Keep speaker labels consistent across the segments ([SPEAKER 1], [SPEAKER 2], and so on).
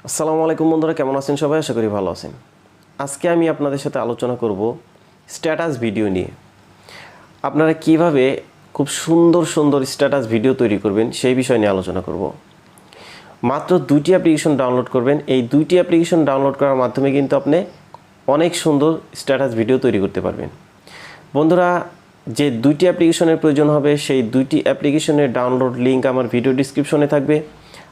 [SPEAKER 1] আসসালামু আলাইকুম বন্ধুরা, কেমন আছেন সবাই? আশা করি ভালো আছেন। আজকে আমি আপনাদের সাথে আলোচনা করব স্ট্যাটাস ভিডিও নিয়ে। আপনারা কিভাবে খুব সুন্দর সুন্দর স্ট্যাটাস ভিডিও তৈরি করবেন সেই বিষয় নিয়ে আলোচনা করব। মাত্র দুইটি অ্যাপ্লিকেশন ডাউনলোড করবেন। এই দুইটি অ্যাপ্লিকেশন ডাউনলোড করার মাধ্যমে কিন্তু আপনি অনেক সুন্দর স্ট্যাটাস ভিডিও তৈরি করতে পারবেন। বন্ধুরা, যে দুইটি অ্যাপ্লিকেশনের প্রয়োজন হবে সেই দুইটি অ্যাপ্লিকেশনের ডাউনলোড লিঙ্ক আমার ভিডিও ডিসক্রিপশনে থাকবে।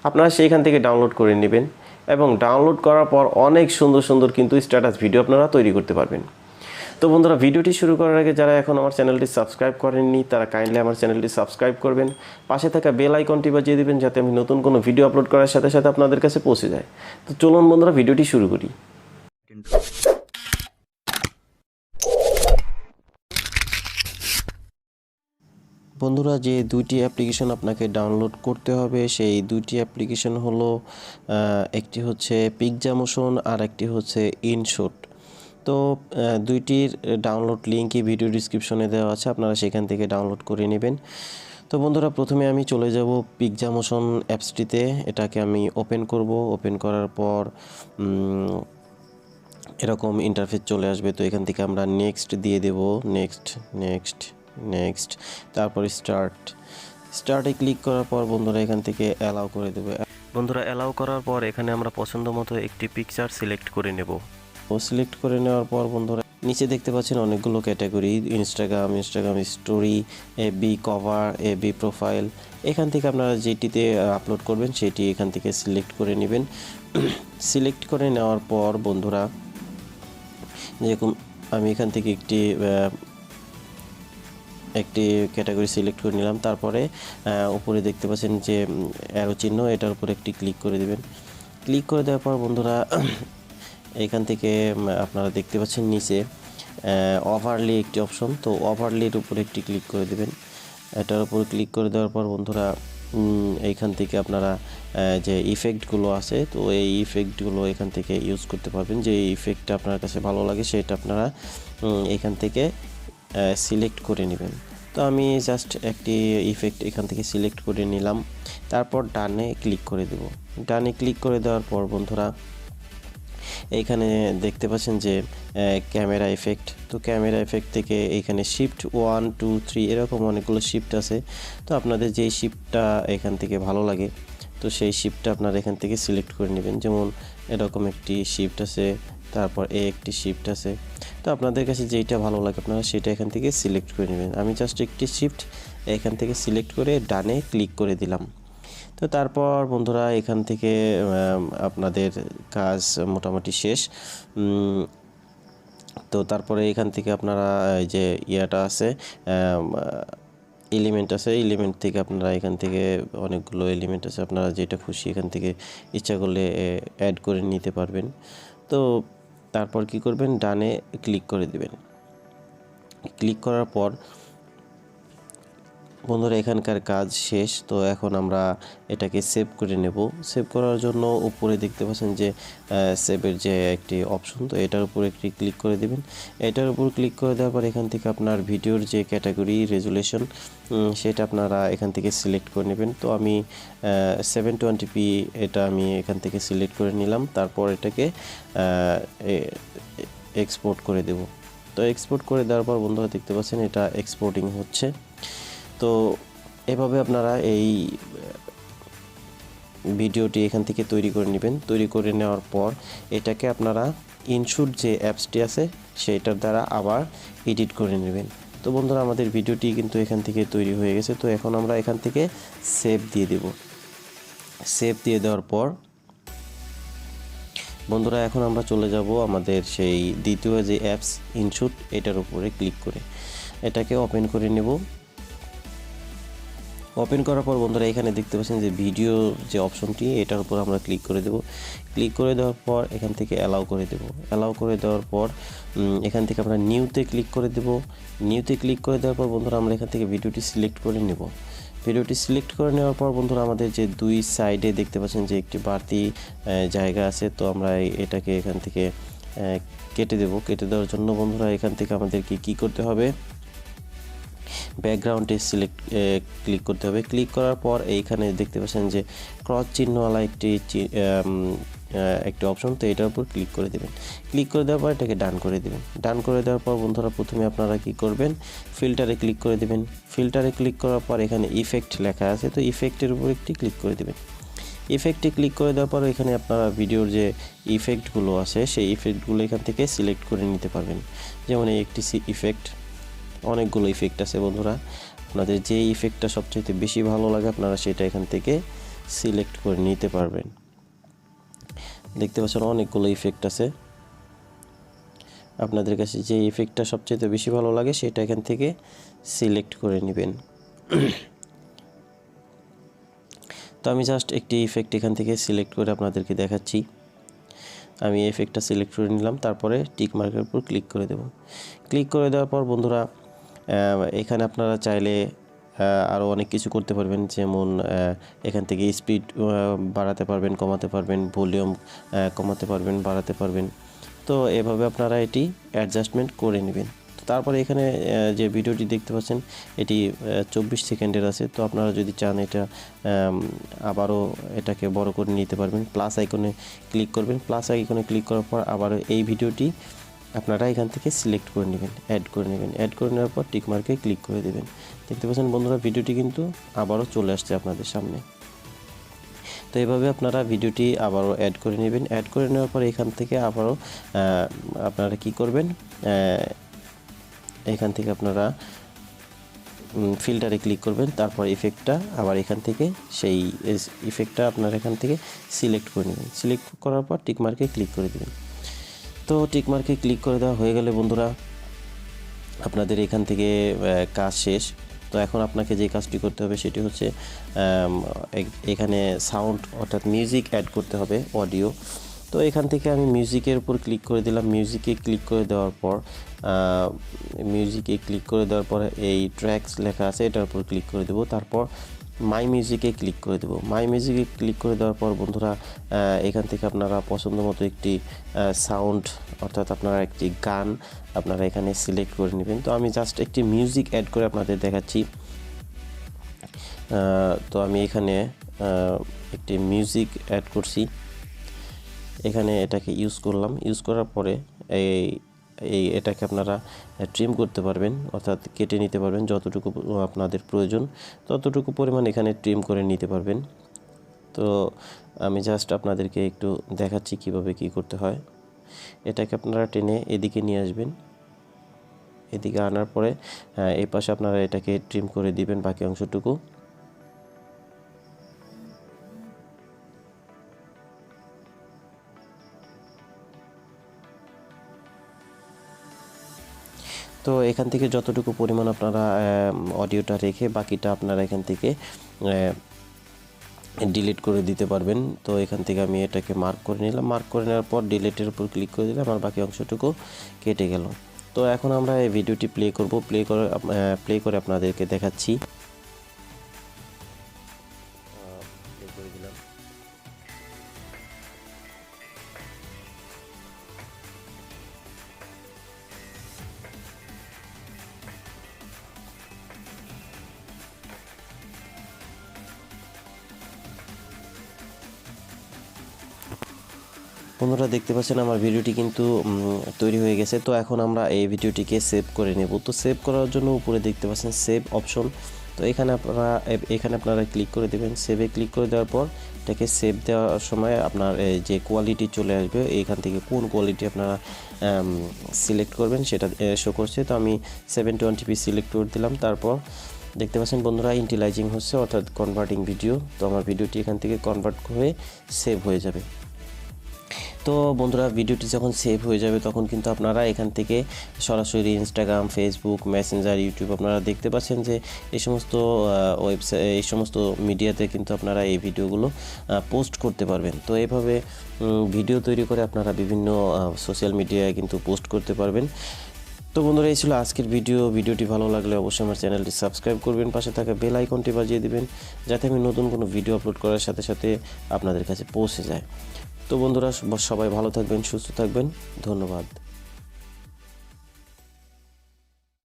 [SPEAKER 1] আপনারা সেইখান থেকে ডাউনলোড করে নেবেন এবং ডাউনলোড করার পর অনেক সুন্দর সুন্দর কিন্তু স্ট্যাটাস ভিডিও আপনারা তৈরি করতে পারবেন। তো বন্ধুরা, ভিডিওটি শুরু করার আগে যারা এখন আমার চ্যানেলটি সাবস্ক্রাইব করেননি তারা কাইন্ডলি আমার চ্যানেলটি সাবস্ক্রাইব করবেন, পাশে থাকা বেল আইকনটি বাজিয়ে দেবেন যাতে আমি নতুন কোনো ভিডিও আপলোড করার সাথে সাথে আপনাদের কাছে পৌঁছে যায়। তো চলুন বন্ধুরা, ভিডিওটি শুরু করি। বন্ধুরা, যে দুইটি অ্যাপ্লিকেশন আপনাকে ডাউনলোড করতে হবে সেই দুইটি অ্যাপ্লিকেশন হলো একটি হচ্ছে পিকজামোশন আর একটি হচ্ছে ইনশট। তো দুইটির ডাউনলোড লিঙ্কই ভিডিও ডিসক্রিপশনে দেওয়া আছে, আপনারা সেখান থেকে ডাউনলোড করে নেবেন। তো বন্ধুরা, প্রথমে আমি চলে যাব পিকজামোশন অ্যাপসটিতে। এটাকে আমি ওপেন করব। ওপেন করার পর এরকম ইন্টারফেস চলে আসবে। তো এখান থেকে আমরা নেক্সট দিয়ে দেব, নেক্সট নেক্সট নেক্সট, তারপর স্টার্টে ক্লিক করার পর বন্ধুরা এখান থেকে অ্যালাউ করে দেবে। বন্ধুরা, অ্যালাউ করার পর এখানে আমরা পছন্দ মতো একটি পিকচার সিলেক্ট করে নেব। ও সিলেক্ট করে নেওয়ার পর বন্ধুরা নিচে দেখতে পাচ্ছেন অনেকগুলো ক্যাটাগরি, ইনস্টাগ্রাম স্টোরি, এবি কভার, এবি প্রোফাইল। এখান থেকে আপনারা যেটিতে আপলোড করবেন সেটি এখান থেকে সিলেক্ট করে নেবেন। সিলেক্ট করে নেওয়ার পর বন্ধুরা, যেরকম আমি এখান থেকে একটি ক্যাটাগরি সিলেক্ট করে নিলাম। তারপরে উপরে দেখতে পাচ্ছেন যে অ্যারো চিহ্ন, এটার উপরে একটি ক্লিক করে দেবেন। ক্লিক করে দেওয়ার পর বন্ধুরা এখান থেকে আপনারা দেখতে পাচ্ছেন নিচে ওভারলি একটি অপশন, তো ওভারলির উপরে একটি ক্লিক করে দেবেন। এটার উপর ক্লিক করে দেওয়ার পর বন্ধুরা এইখান থেকে আপনারা যে ইফেক্টগুলো আছে, তো এই ইফেক্টগুলো এখান থেকে ইউজ করতে পারবেন। যে ইফেক্টটা আপনার কাছে ভালো লাগে সেটা আপনারা এখান থেকে সিলেক্ট করে নেবেন। তো আমি জাস্ট একটি ইফেক্ট এখান থেকে সিলেক্ট করে নিলাম। তারপর ডানে ক্লিক করে দেব। ডানে ক্লিক করে দেওয়ার পর বন্ধুরা এইখানে দেখতে পাচ্ছেন যে ক্যামেরা এফেক্ট, তো ক্যামেরা এফেক্ট থেকে এইখানে শিফট 1 2 3 এরকম অনেকগুলো শিফট আছে। তো আপনাদের যেই শিফটটা এখান থেকে ভালো লাগে তো সেই শিফটটা আপনারা এখান থেকে সিলেক্ট করে নেবেন। যেমন এরকম একটি শিফট আছে, তারপর একটি শিফট আছে। তো আপনাদের কাছে যেইটা ভালো লাগে আপনারা সেটা এখান থেকে সিলেক্ট করে নেবেন। আমি জাস্ট একটি শিফট এখান থেকে সিলেক্ট করে ডানে ক্লিক করে দিলাম। তো তারপর বন্ধুরা এখান থেকে আপনাদের কাজ মোটামুটি শেষ। তো তারপরে এখান থেকে আপনারা যে ইয়াটা আছে, এলিমেন্ট আছে, এলিমেন্ট থেকে আপনারা এখান থেকে অনেকগুলো এলিমেন্ট আছে, আপনারা যেটা খুশি এখান থেকে ইচ্ছা করলে অ্যাড করে নিতে পারবেন। তো তারপর কি করবেন, ডানে ক্লিক করে দেবেন। ক্লিক করার পর বন্ধুরা এখানকার কাজ শেষ। তো এখন আমরা এটাকে সেভ করে নেব। সেভ করার জন্য উপরে দেখতে পাচ্ছেন যে সেভের যে একটি অপশন, তো এটার উপর একটি ক্লিক করে দেবেন। এটার উপর ক্লিক করে দেওয়ার পর এখান থেকে আপনার ভিডিওর যে ক্যাটাগরি রেজুলেশন সেটা আপনারা এখান থেকে সিলেক্ট করে নেবেন। তো আমি 720p এটা আমি এখান থেকে সিলেক্ট করে নিলাম। তারপর এটাকে এক্সপোর্ট করে দেব। তো এক্সপোর্ট করে দেওয়ার পর বন্ধুরা দেখতে পাচ্ছেন এটা এক্সপোর্টিং হচ্ছে। তো এভাবে আপনারা এই ভিডিওটি এখান থেকে তৈরি করে নেবেন। তৈরি করে নেওয়ার পর এটাকে আপনারা ইনশুট যে অ্যাপসটি আছে সেইটার দ্বারা আবার এডিট করে নেবেন। তো বন্ধুরা আমাদের ভিডিওটি কিন্তু এখান থেকে তৈরি হয়ে গেছে। তো এখন আমরা এখান থেকে সেভ দিয়ে দেব। সেভ দিয়ে দেওয়ার পর বন্ধুরা এখন আমরা চলে যাব আমাদের সেই দ্বিতীয় যে অ্যাপস ইনশুট, এটার উপরে ক্লিক করে এটাকে ওপেন করে নেব। ওপেন করার পর বন্ধুরা এখানে দেখতে পাচ্ছেন যে ভিডিও যে অপশনটি, এটার উপর আমরা ক্লিক করে দেব। ক্লিক করে দেওয়ার পর এখান থেকে অ্যালাউ করে দেব। অ্যালাউ করে দেওয়ার পর এখান থেকে আমরা নিউতে ক্লিক করে দেব। নিউতে ক্লিক করে দেওয়ার পর বন্ধুরা আমরা এখান থেকে ভিডিওটি সিলেক্ট করে নেব। ভিডিওটি সিলেক্ট করে নেওয়ার পর বন্ধুরা আমাদের যে দুই সাইডে দেখতে পাচ্ছেন যে একটি বাড়তি জায়গা আছে, তো আমরা এটাকে এখান থেকে কেটে দেব। কেটে দেওয়ার জন্য বন্ধুরা এখান থেকে আমাদেরকে কি করতে হবে, ব্যাকগ্রাউন্ডে ক্লিক করতে হবে। ক্লিক করার পর এইখানে দেখতে পাচ্ছেন যে ক্রস চিহ্নওয়ালা একটি একটি অপশন, তো এটার উপর ক্লিক করে দেবেন। ক্লিক করে দেওয়ার পর এটাকে ডান করে দেবেন। ডান করে দেওয়ার পর বন্ধুরা প্রথমে আপনারা কি করবেন, ফিল্টারে ক্লিক করে দেবেন। ফিল্টারে ক্লিক করার পর এখানে ইফেক্ট লেখা আছে, তো ইফেক্টের উপর একটি ক্লিক করে দেবেন। ইফেক্টে ক্লিক করে দেওয়ার পর এখানে আপনারা ভিডিওর যে ইফেক্টগুলো আছে সেই ইফেক্টগুলো এখান থেকে সিলেক্ট করে নিতে পারবেন। যেমন এই একটি ইফেক্ট, অনেকগুলো ইফেক্ট আছে বন্ধুরা, আপনাদের যে ইফেক্টটা সবচেয়ে বেশি ভালো লাগে আপনারা সেটা এখান থেকে সিলেক্ট করে নিতে পারবেন। দেখতে পাচ্ছেন অনেকগুলো ইফেক্ট আছে, আপনাদের কাছে যে ইফেক্টটা সবচেয়ে বেশি ভালো লাগে সেটা এখান থেকে সিলেক্ট করে নেবেন। তো আমি জাস্ট একটি ইফেক্ট এখান থেকে সিলেক্ট করে আপনাদেরকে দেখাচ্ছি। আমি ইফেক্টটা সিলেক্ট করে নিলাম, তারপরে টিক মার্কের উপর ক্লিক করে দেব। ক্লিক করে দেওয়ার পর বন্ধুরা এখানে আপনারা চাইলে আরও অনেক কিছু করতে পারবেন, যেমন এখান থেকে স্পিড বাড়াতে পারবেন, কমাতে পারবেন, ভলিউম কমাতে পারবেন, বাড়াতে পারবেন। তো এভাবে আপনারা এটি অ্যাডজাস্টমেন্ট করে নেবেন। তো তারপরে এখানে যে ভিডিওটি দেখতে পাচ্ছেন এটি 24 সেকেন্ডের আছে। তো আপনারা যদি চান এটা আবারও এটাকে বড় করে নিতে পারবেন। প্লাস আইকনে ক্লিক করবেন। প্লাস আইকনে ক্লিক করার পর আবারও এই ভিডিওটি আপনারা এখান থেকে সিলেক্ট করে নেবেন, অ্যাড করে নেবেন। অ্যাড করে নেওয়ার পর টিক মার্কে ক্লিক করে দেবেন। দেখতে পাচ্ছেন বন্ধুরা ভিডিওটি কিন্তু আবারও চলে আসছে আপনাদের সামনে। তো এইভাবে আপনারা ভিডিওটি আবারও অ্যাড করে নেবেন। অ্যাড করে নেওয়ার পর এখান থেকে আবারও আপনারা কি করবেন, এখান থেকে আপনারা ফিল্টারে ক্লিক করবেন, তারপর ইফেক্টটা আবার এখান থেকে সেই ইফেক্টটা আপনারা এখান থেকে সিলেক্ট করে নেবেন। সিলেক্ট করার পর টিক মার্কে ক্লিক করে দেবেন। তো টিক মার্কে ক্লিক করে দেওয়া হয়ে গেলে বন্ধুরা আপনাদের এখান থেকে কাজ শেষ। তো এখন আপনাকে যে কাজটি করতে হবে সেটি হচ্ছে এখানে সাউন্ড অর্থাৎ মিউজিক অ্যাড করতে হবে, অডিও। তো এখান থেকে আমি মিউজিকের উপর ক্লিক করে দিলাম। মিউজিকে ক্লিক করে দেওয়ার পর এই ট্র্যাকস লেখা আছে এটার উপর ক্লিক করে দেব। তারপর মাই মিউজিকে ক্লিক করে দেব। মাই মিউজিকে ক্লিক করে দেওয়ার পর বন্ধুরা এখান থেকে আপনারা পছন্দ মতো একটি সাউন্ড অর্থাৎ আপনারা একটি গান আপনারা এখানে সিলেক্ট করে নেবেন। তো আমি জাস্ট একটি মিউজিক অ্যাড করে আপনাদের দেখাচ্ছি। তো আমি এখানে একটি মিউজিক অ্যাড করছি, এখানে এটাকে ইউজ করলাম। ইউজ করার পরে এটাকে আপনারা ট্রিম করতে পারবেন, অর্থাৎ কেটে নিতে পারবেন। যতটুকু আপনাদের প্রয়োজন ততটুকু পরিমাণ এখানে ট্রিম করে নিতে পারবেন। তো আমি জাস্ট আপনাদেরকে একটু দেখাচ্ছি কিভাবে কি করতে হয়। এটাকে আপনারা টেনে এদিকে নিয়ে আসবেন। এদিকে আনার পরে এই পাশে আপনারা এটাকে ট্রিম করে দিবেন বাকি অংশটুকু। তো এখান থেকে যতটুকু পরিমাণ আপনারা অডিওটা রেখে বাকিটা আপনারা এখান থেকে ডিলিট করে দিতে পারবেন। তো এখান থেকে আমি এটাকে মার্ক করে নিলাম। মার্ক করে নেওয়ার পর ডিলিটের উপর ক্লিক করে দিলাম, আমার বাকি অংশটুকু কেটে গেল। তো এখন আমরা এই ভিডিওটি প্লে করব। প্লে করে আপনাদেরকে দেখাচ্ছি। বন্ধুরা দেখতে পাচ্ছেন আমার ভিডিওটি কিন্তু তৈরি হয়ে গেছে। তো এখন আমরা এই ভিডিওটিকে সেভ করে নেব। তো সেভ করার জন্য উপরে দেখতে পাচ্ছেন সেভ অপশন। তো এখানে আপনারা ক্লিক করে দেবেন। সেভে ক্লিক করে দেওয়ার পর এটাকে সেভ দেওয়ার সময় আপনার যে কোয়ালিটি চলে আসবে, এইখান থেকে কোন কোয়ালিটি আপনারা সিলেক্ট করবেন সেটা শো করছে। তো আমি 720p সিলেক্ট করে দিলাম। তারপর দেখতে পাচ্ছেন বন্ধুরা ইন্টিলাইজিং হচ্ছে, অর্থাৎ কনভার্টিং ভিডিও। তো আমার ভিডিওটি এখান থেকে কনভার্ট হয়ে সেভ হয়ে যাবে। তো বন্ধুরা ভিডিওটি যখন সেভ হয়ে যাবে তখন কিন্তু আপনারা এখান থেকে সরাসরি ইনস্টাগ্রাম, ফেসবুক, মেসেঞ্জার, ইউটিউব আপনারা দেখতে পাচ্ছেন যে এই সমস্ত ওয়েবসাইট, এই সমস্ত মিডিয়াতে কিন্তু আপনারা এই ভিডিওগুলো পোস্ট করতে পারবেন। তো এইভাবে ভিডিও তৈরি করে আপনারা বিভিন্ন সোশ্যাল মিডিয়ায় কিন্তু পোস্ট করতে পারবেন। তো বন্ধুরা এই ছিল আজকের ভিডিওটি ভালো লাগলে অবশ্যই আমার চ্যানেলটি সাবস্ক্রাইব করবেন, পাশে থাকা বেল আইকনটি বাজিয়ে দিবেন যাতে আমি নতুন কোনো ভিডিও আপলোড করার সাথে সাথে আপনাদের কাছে পৌঁছে যায়। তো বন্ধুরা সবাই ভালো থাকবেন, সুস্থ থাকবেন, ধন্যবাদ।